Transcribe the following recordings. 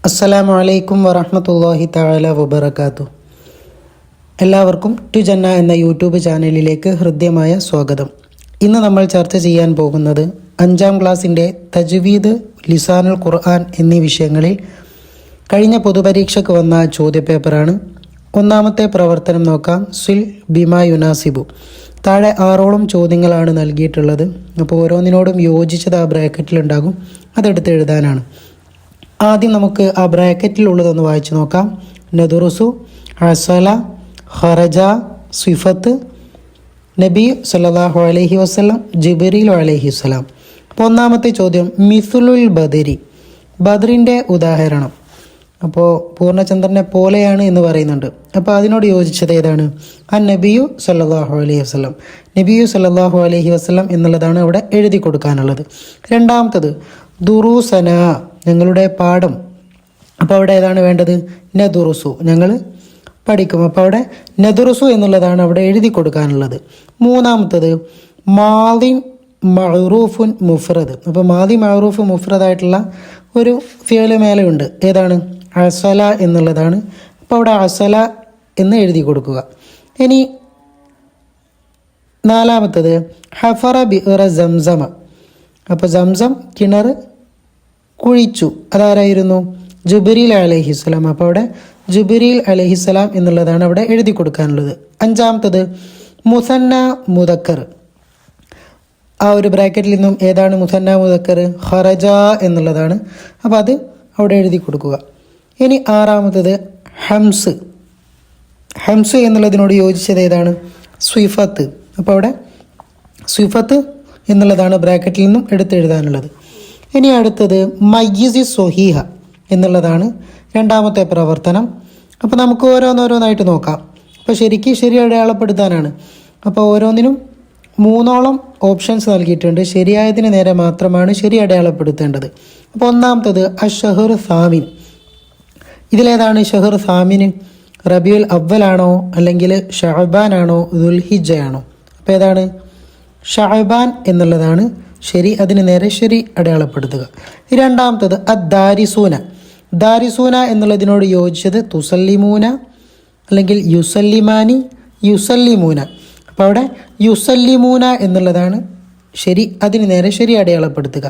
അസ്സലാമു അലൈക്കും വറഹ്മത്തുള്ളാഹി തആല വബറകാതുഹു. എല്ലാവർക്കും ടു ജന്ന എന്ന യൂട്യൂബ് ചാനലിലേക്ക് ഹൃദ്യമായ സ്വാഗതം. ഇന്ന് നമ്മൾ ചർച്ച ചെയ്യാൻ പോകുന്നത് 5ാം ക്ലാസ്സിൻ്റെ തജ്വീദ്, ലിസാനുൽ ഖുർആൻ എന്നീ വിഷയങ്ങളിൽ കഴിഞ്ഞ പൊതുപരീക്ഷയ്ക്ക് വന്ന ചോദ്യപേപ്പറാണ്. ഒന്നാമത്തെ പ്രവർത്തനം നോക്കാം. സിൽ ബിമാ യുനാസിബു. താഴെ 6ഓളം ചോദ്യങ്ങളാണ് നൽകിയിട്ടുള്ളത്. അപ്പോൾ ഓരോന്നിനോടും യോജിച്ചത് ആ ബ്രാക്കറ്റിലുണ്ടാകും, അതെടുത്ത് എഴുതാനാണ്. ആദ്യം നമുക്ക് ആ ബ്രാക്കറ്റിലുള്ളതൊന്ന് വായിച്ചു നോക്കാം. നദുറുസു, അസല, ഖറജ, സിഫത്ത്, നബി സല്ലല്ലാഹു അലൈഹി വസല്ലം, ജിബ്രീൽ അലൈഹി വസല്ലം. അപ്പോൾ ഒന്നാമത്തെ ചോദ്യം, മിസുലുൽ ബദരി, ബദറിൻ്റെ ഉദാഹരണം. അപ്പോൾ പൂർണ്ണചന്ദ്രനെ പോലെയാണ് എന്ന് പറയുന്നുണ്ട്. അപ്പോൾ അതിനോട് യോജിച്ചത് ഏതാണ്? നബിയു സല്ലല്ലാഹു അലൈഹി വസല്ലം. നബിയു സല്ലല്ലാഹു അലൈഹി വസല്ലം എന്നുള്ളതാണ് അവിടെ എഴുതി കൊടുക്കാനുള്ളത്. രണ്ടാമത്തത് ദുറൂസന, ഞങ്ങളുടെ പാഠം. അപ്പോൾ അവിടെ ഏതാണ് വേണ്ടത്? നദുറുസു, ഞങ്ങൾ പഠിക്കും. അപ്പോൾ അവിടെ നദുറുസു എന്നുള്ളതാണ് അവിടെ എഴുതി കൊടുക്കാനുള്ളത്. മൂന്നാമത്തത് മാലിൻ മഅറൂഫുൻ മുഫ്രദ്. അപ്പോൾ മാലി മഅറൂഫ് മുഫ്രദായിട്ടുള്ള ഒരു ഫിയല് മേലെയുണ്ട്. ഏതാണ്? അസല എന്നുള്ളതാണ്. അപ്പോൾ അവിടെ അസല എന്ന് എഴുതി കൊടുക്കുക. ഇനി നാലാമത്തത് ഹഫറ ബിഅറ സംസമ. അപ്പോൾ സംസം കിണർ കുഴിച്ചു, അതാരായിരുന്നു? ജിബ്രീൽ അലൈഹിസ്സലാം. അപ്പോൾ അവിടെ ജിബ്രീൽ അലൈഹിസ്സലാം എന്നുള്ളതാണ് അവിടെ എഴുതി കൊടുക്കാനുള്ളത്. അഞ്ചാമത്തത് മുസന്ന മുദക്കർ. ആ ഒരു ബ്രാക്കറ്റിൽ നിന്നും ഏതാണ് മുസന്ന മുദക്കർ? ഖറജ എന്നുള്ളതാണ്. അപ്പോൾ അത് അവിടെ എഴുതി കൊടുക്കുക. ഇനി ആറാമത്തത് ഹംസ്. ഹംസ് എന്നുള്ളതിനോട് യോജിച്ചത് ഏതാണ്? സ്വിഫത്ത്. അപ്പോൾ അവിടെ സ്വിഫത്ത് എന്നുള്ളതാണ് ബ്രാക്കറ്റിൽ നിന്നും എടുത്തെഴുതാനുള്ളത്. ഇനി അടുത്തത് മയ്യിസി സ്വഹീഹ എന്നുള്ളതാണ് രണ്ടാമത്തെ പ്രവർത്തനം. അപ്പോൾ നമുക്ക് ഓരോന്നോരോന്നായിട്ട് നോക്കാം. അപ്പോൾ ശരി അടയാളപ്പെടുത്താനാണ്. അപ്പോൾ ഓരോന്നിനും 3ഓളം ഓപ്ഷൻസ് നൽകിയിട്ടുണ്ട്. ശരിയായതിന് നേരെ മാത്രമാണ് ശരി അടയാളപ്പെടുത്തേണ്ടത്. അപ്പോൾ ഒന്നാമത്തത് അഷ്ഹർ സാമിൻ. ഇതിലേതാണ് ഷഹർ സാമിന്? റബിയുൽ അവ്വലാണോ അല്ലെങ്കിൽ ഷഅബാനാണോ ദുൽഹിജ്ജയാണോ? അപ്പോൾ ഏതാണ്? ഷഅബാൻ എന്നുള്ളതാണ് ശരി. അതിന് നേരെ ശരി അടയാളപ്പെടുത്തുക. രണ്ടാമത്തത് അദ്ദാരിസൂന. ദാരിസൂന എന്നുള്ളതിനോട് യോജിച്ചത് തുസല്ലിമൂന അല്ലെങ്കിൽ യുസല്ലിമാനി, യുസല്ലിമൂന. അപ്പോൾ അവിടെ യുസല്ലിമൂന എന്നുള്ളതാണ് ശരി. അതിന് നേരെ ശരി അടയാളപ്പെടുത്തുക.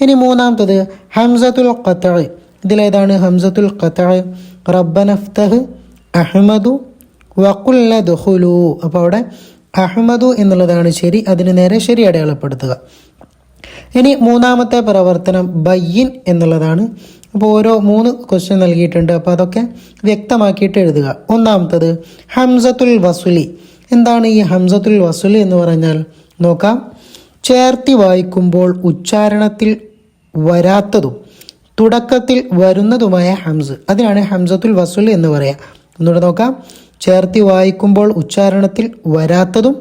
ഇനി മൂന്നാമത്തത് ഹംസത്തുൽ ഖത്അ. ഇതിലേതാണ് ഹംസത്തുൽ ഖത്അ? റബ്ബനഫ്തഹ് അഹ്മദു വഖുൽന ദുഖുലു. അപ്പോൾ അവിടെ അഹ്മദു എന്നുള്ളതാണ് ശരി. അതിന് നേരെ ശരി അടയാളപ്പെടുത്തുക. ഇനി മൂന്നാമത്തെ പ്രവർത്തനം ബയ്യിൻ എന്നുള്ളതാണ്. അപ്പോൾ ഓരോ 3 ക്വസ്റ്റ്യൻ നൽകിയിട്ടുണ്ട്. അപ്പോൾ അതൊക്കെ വ്യക്തമാക്കിയിട്ട് എഴുതുക. ഒന്നാമത്തത് ഹംസത്തുൽ വസുലി. എന്താണ് ഈ ഹംസത്തുൽ വസുലി എന്ന് പറഞ്ഞാൽ? നോക്കാം. ചേർത്തി വായിക്കുമ്പോൾ ഉച്ചാരണത്തിൽ വരാത്തതും തുടക്കത്തിൽ വരുന്നതുമായ ഹംസ്, അതിനാണ് ഹംസത്തുൽ വസുൽ എന്ന് പറയാം. ഒന്നുകൂടെ നോക്കാം. ചേർത്തി വായിക്കുമ്പോൾ ഉച്ചാരണത്തിൽ വരാത്തതും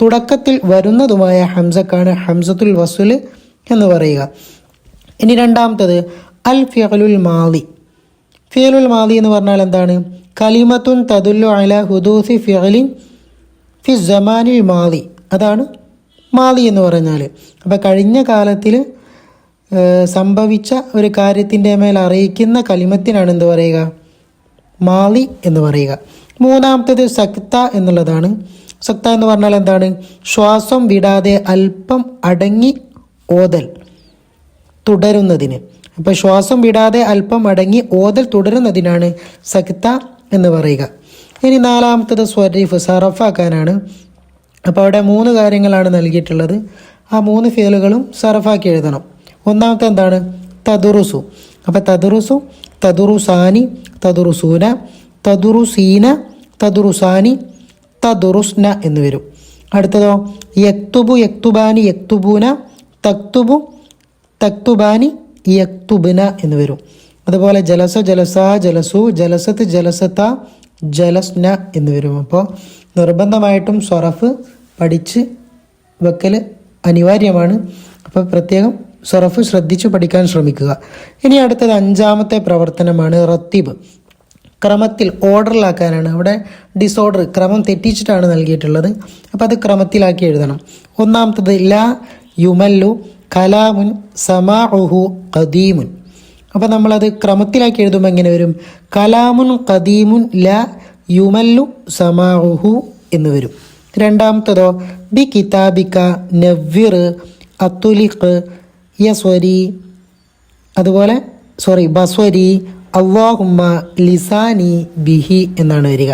തുടക്കത്തിൽ വരുന്നതുമായ ഹംസക്കാണ് ഹംസത്തുൽ വസുൽ എന്ന് പറയുക. ഇനി രണ്ടാമത്തത് അൽ ഫിഅലുൽ മാളി. ഫിഅലുൽ മാളി എന്ന് പറഞ്ഞാൽ എന്താണ്? കലിമത്തുൻ തദുല്ലു അലാ ഹുദൂസി ഫിഅലിൻ ഫി സമാനിൽ മാളി. അതാണ് മാളി എന്ന് പറഞ്ഞാൽ. അപ്പോൾ കഴിഞ്ഞ കാലത്തിൽ സംഭവിച്ച ഒരു കാര്യത്തിൻ്റെ മേൽ അറിയിക്കുന്ന കലിമത്തിനാണ് എന്ത് പറയുക? മാളി എന്ന് പറയുക. മൂന്നാമത്തേത് സക്ത എന്നുള്ളതാണ്. സക്ത എന്ന് പറഞ്ഞാൽ എന്താണ്? ശ്വാസം വിടാതെ അല്പം അടങ്ങി ഓതൽ തുടരുന്നതിന്. അപ്പോൾ ശ്വാസം വിടാതെ അല്പം അടങ്ങി ഓതൽ തുടരുന്നതിനാണ് സക്ത എന്ന് പറയുക. ഇനി നാലാമത്തത് സ്വരീഫ്, സറഫാക്കാനാണ്. അപ്പോൾ അവിടെ 3 കാര്യങ്ങളാണ് നൽകിയിട്ടുള്ളത്. ആ 3 ഫേലുകളും സറഫാക്കി എഴുതണം. ഒന്നാമത്തെ എന്താണ്? തദുറുസു. അപ്പോൾ തദുറുസു, തദുറുസാനി, തദുറുസൂന, തദുറുസീന, തദുറുസാനി, തദുറുസ്ന എന്ന് വരും. അടുത്തതോ യക്തുബു, യക്തുബാനി, യക്തുബൂന, തക്തുബു, തക്തുബാനി, യക്തുബിന എന്ന് വരും. അതുപോലെ ജലസ, ജലസ, ജലസു, ജലസത്ത്, ജലസത്ത, ജലസ്ന എന്ന് വരും. അപ്പോൾ നിർബന്ധമായിട്ടും സ്വറഫ് പഠിച്ച് വെക്കൽ അനിവാര്യമാണ്. അപ്പോൾ പ്രത്യേകം സ്വറഫ് ശ്രദ്ധിച്ച് പഠിക്കാൻ ശ്രമിക്കുക. ഇനി അടുത്തത് 5ാമത്തെ പ്രവർത്തനമാണ് റത്തീബ്. ക്രമത്തിൽ, ഓർഡറിലാക്കാനാണ്. അവിടെ ഡിസോർഡർ, ക്രമം തെറ്റിച്ചിട്ടാണ് നൽകിയിട്ടുള്ളത്. അപ്പോൾ അത് ക്രമത്തിലാക്കി എഴുതണം. ഒന്നാമത്തത് ലാ യുമല്ലു കലാമുൻ സമാഉഹു ഖദീമുൻ. അപ്പോൾ നമ്മളത് ക്രമത്തിലാക്കി എഴുതുമ്പോൾ എങ്ങനെ വരും? കലാമുൻ ഖദീമുൻ ല യുമല്ലു സമാഉഹു എന്ന് വരും. രണ്ടാമത്തതോ ബി കിതാബിക നവ്വിർ അത്തുലിഖ് യസ്വരി, അതുപോലെ ബസ്വരി അല്ലാഹുമ്മ ലിസാനി ബിഹി എന്നാണ് വരിക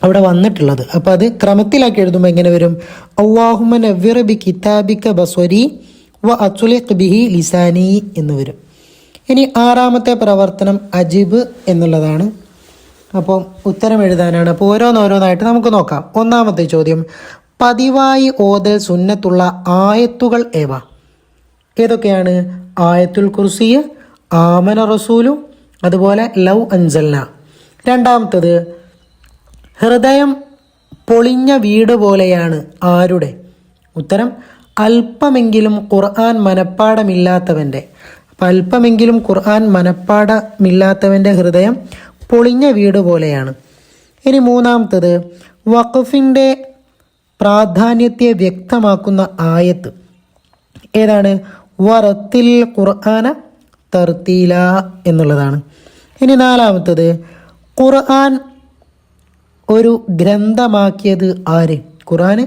അവിടെ വന്നിട്ടുള്ളത്. അപ്പോൾ അത് ക്രമത്തിലാക്കി എഴുതുമ്പോൾ എങ്ങനെ വരും? അല്ലാഹുമ്മ നവ്വിർ ബി കിതാബിക ബസ്വരി വ അത്തുലിഖ് ബിഹി ലിസാനി എന്ന് വരും. ഇനി ആറാമത്തെ പ്രവർത്തനം അജിബ് എന്നുള്ളതാണ്. അപ്പോൾ ഉത്തരം എഴുതാനാണ്. അപ്പോൾ ഓരോന്നോരോന്നായിട്ട് നമുക്ക് നോക്കാം. ഒന്നാമത്തെ ചോദ്യം, പതിവായി ഓതൽ സുന്നത്തുള്ള ആയത്തുകൾ ഏവ? ഏതൊക്കെയാണ്? ആയത്തുൽ കുർസി, ആമന റസൂലു, അതുപോലെ ലൗ അൻസൽന. രണ്ടാമത്തത്, ഹൃദയം പൊളിഞ്ഞ വീട് പോലെയാണ് ആരുടെ? ഉത്തരം അല്പമെങ്കിലും ഖുർആൻ മനപ്പാടമില്ലാത്തവൻ്റെ. അപ്പം അല്പമെങ്കിലും ഖുർആൻ മനപ്പാടമില്ലാത്തവൻ്റെ ഹൃദയം പൊളിഞ്ഞ വീട് പോലെയാണ്. ഇനി മൂന്നാമത്തത്, വഖഫിൻ്റെ പ്രാധാന്യത്തെ വ്യക്തമാക്കുന്ന ആയത്ത് ഏതാണ്? വറത്തിൽ ഖുർആന തർത്തീല എന്നുള്ളതാണ്. ഇനി നാലാമത്തത്, ഖുർആൻ ഒരു ഗ്രന്ഥമാക്കിയത് ആര്? ഖുർആൻ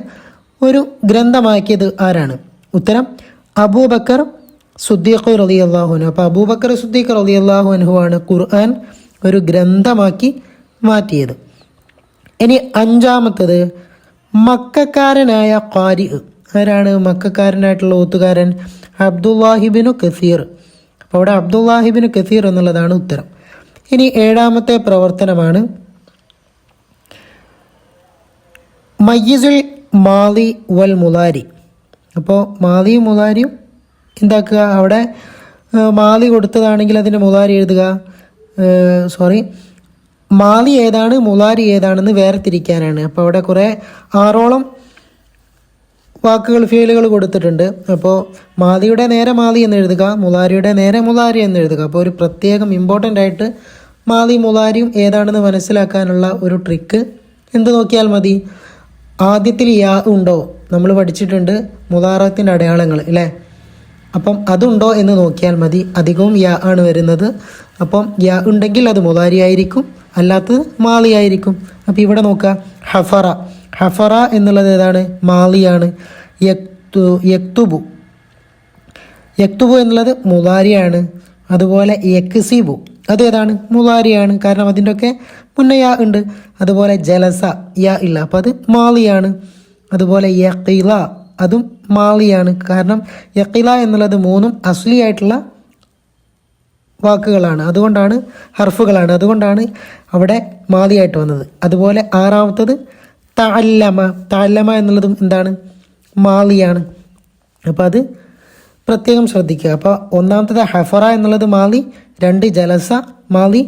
ഒരു ഗ്രന്ഥമാക്കിയത് ആരാണ്? ഉത്തരം അബൂബക്കർ സുദ്ദീഖ് റളിയല്ലാഹു അൻഹു. അപ്പോൾ അബൂബക്കർ സുദ്ദീഖ് റളിയല്ലാഹു അൻഹു ആണ് ഖുർആൻ ഒരു ഗ്രന്ഥമാക്കി മാറ്റിയത്. ഇനി അഞ്ചാമത്തത്, മക്കക്കാരനായ ഖാരി ആരാണ്? മക്കക്കാരനായിട്ടുള്ള ഓത്തുകാരൻ അബ്ദുല്ലാഹിബിനു കസീർ. അപ്പോൾ അവിടെ അബ്ദുല്ലാഹിബിനു കസീർ എന്നുള്ളതാണ് ഉത്തരം. ഇനി ഏഴാമത്തെ പ്രവർത്തനമാണ് മയ്യിസുൽ മാലി വൽ മുലാരി. അപ്പോൾ മാലിയും മുലാരിയും എന്താക്കുക? അവിടെ മാലി കൊടുത്തതാണെങ്കിൽ അതിൻ്റെ മുലാരി എഴുതുക. മാലി ഏതാണ് മുലാരി ഏതാണെന്ന് വേർതിരിക്കാനാണ്. അപ്പോൾ അവിടെ കുറേ 6ഓളം വാക്കുകൾ ഫീലുകൾ കൊടുത്തിട്ടുണ്ട്. അപ്പോൾ മാലിയുടെ നേരെ മാലി എന്ന് എഴുതുക, മുലാരിയുടെ നേരെ മുലാരി എന്ന് എഴുതുക. അപ്പോൾ ഒരു പ്രത്യേകം ഇമ്പോർട്ടൻ്റ് ആയിട്ട് മാലി മുലാരിയും ഏതാണെന്ന് മനസ്സിലാക്കാനുള്ള ഒരു ട്രിക്ക് എന്ത് നോക്കിയാൽ മതി? ആദ്യത്തിൽ യാ ഉണ്ടോ? നമ്മൾ പഠിച്ചിട്ടുണ്ട് മുദാറത്തിൻ്റെ അടയാളങ്ങൾ അല്ലേ? അപ്പം അതുണ്ടോ എന്ന് നോക്കിയാൽ മതി. അധികവും യാ ആണ് വരുന്നത്. അപ്പം യാ ഉണ്ടെങ്കിൽ അത് മുലാരി ആയിരിക്കും, അല്ലാത്തത് മാലി ആയിരിക്കും. അപ്പോൾ ഇവിടെ നോക്കുക, ഹഫറ. ഹഫറ എന്നുള്ളത് ഏതാണ്? മാലിയാണ്. യക്തുബു എന്നുള്ളത് മുലാരിയാണ്. അതുപോലെ യക്സിബു അത് ഏതാണ്? മുലാരിയാണ്. കാരണം അതിൻ്റെ ഒക്കെ മുന്നേ യാ ഉണ്ട്. അതുപോലെ ജലസ യാ ഇല്ല, അപ്പോൾ അത് മാലിയാണ്. അതുപോലെ യഖീല അതും മാലിയാണ്. കാരണം യഖീല എന്നുള്ളത് മൂന്നും അസ്ലി ആയിട്ടുള്ള വാക്കുകളാണ്, അതുകൊണ്ടാണ് ഹർഫുകളാണ്, അതുകൊണ്ടാണ് അവിടെ മാലിയായിട്ട് വന്നത്. അതുപോലെ ആറാമത്തത് തഅല്ലമ. തഅല്ലമ എന്നുള്ളതും എന്താണ്? മാലിയാണ്. അപ്പോൾ അത് പ്രത്യേകം ശ്രദ്ധിക്കുക. അപ്പോൾ ഒന്നാമത്തത് ഹഫറ എന്നുള്ളത് മാലി, 2 ജലസ മാലി,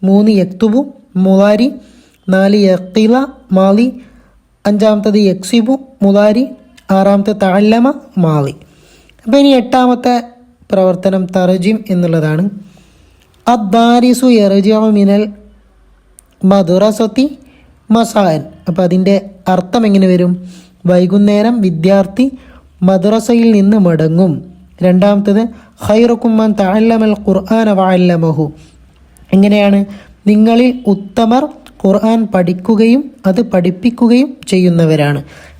3 യക്തുബു മുലാരി, 4 യഖീല മാലി, 5 യക്സിബു മുലാരി, 6 തഅല്ലമ മാലി. അപ്പോൾ ഇനി 8ാമത്തെ പ്രവർത്തനം തർജിം എന്നുള്ളതാണ്. അദ്ദാരിസു യർജിഉ മിനൽ മദ്റസതി മസാഅൻ. അപ്പോൾ അതിൻ്റെ അർത്ഥം എങ്ങനെ വരും? വൈകുന്നേരം വിദ്യാർത്ഥി മദ്രസയിൽ നിന്ന് മടങ്ങും. രണ്ടാമത്തത് ഖൈറുക്കും മൻ തഅല്ലമൽ ഖുർആന വഅല്ലമഹു. എങ്ങനെയാണ്? നിങ്ങളിൽ ഉത്തമർ ഖുർആൻ പഠിക്കുകയും അത് പഠിപ്പിക്കുകയും ചെയ്യുന്നവരാണ്.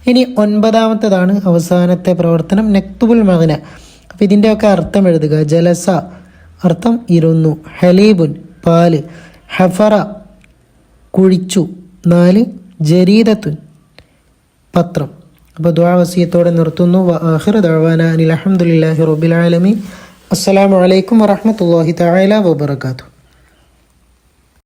ഇനി 9ാമത്തേതാണ് അവസാനത്തെ പ്രവർത്തനം നക്തുബുൽ മഗ്ന. അപ്പോൾ ഇതിൻ്റെയൊക്കെ അർത്ഥം എഴുതുക. ജലസ അർത്ഥം ഇരുന്നു, ഹലീബുൻ പാല്, ഹഫറ കുഴിച്ചു, 4 ജരീദത്തുൻ പത്രം. അപ്പോൾ ദുആ വസിയത്തോടെ നിർത്തുന്നു. വആഖിറു ദഅവാന അനിൽ ഹംദുലില്ലാഹി റബ്ബിൽ ആലമീൻ. അസ്സലാമു അലൈക്കും വറഹ്മത്തുള്ളാഹി തആല വബറകാതുഹു.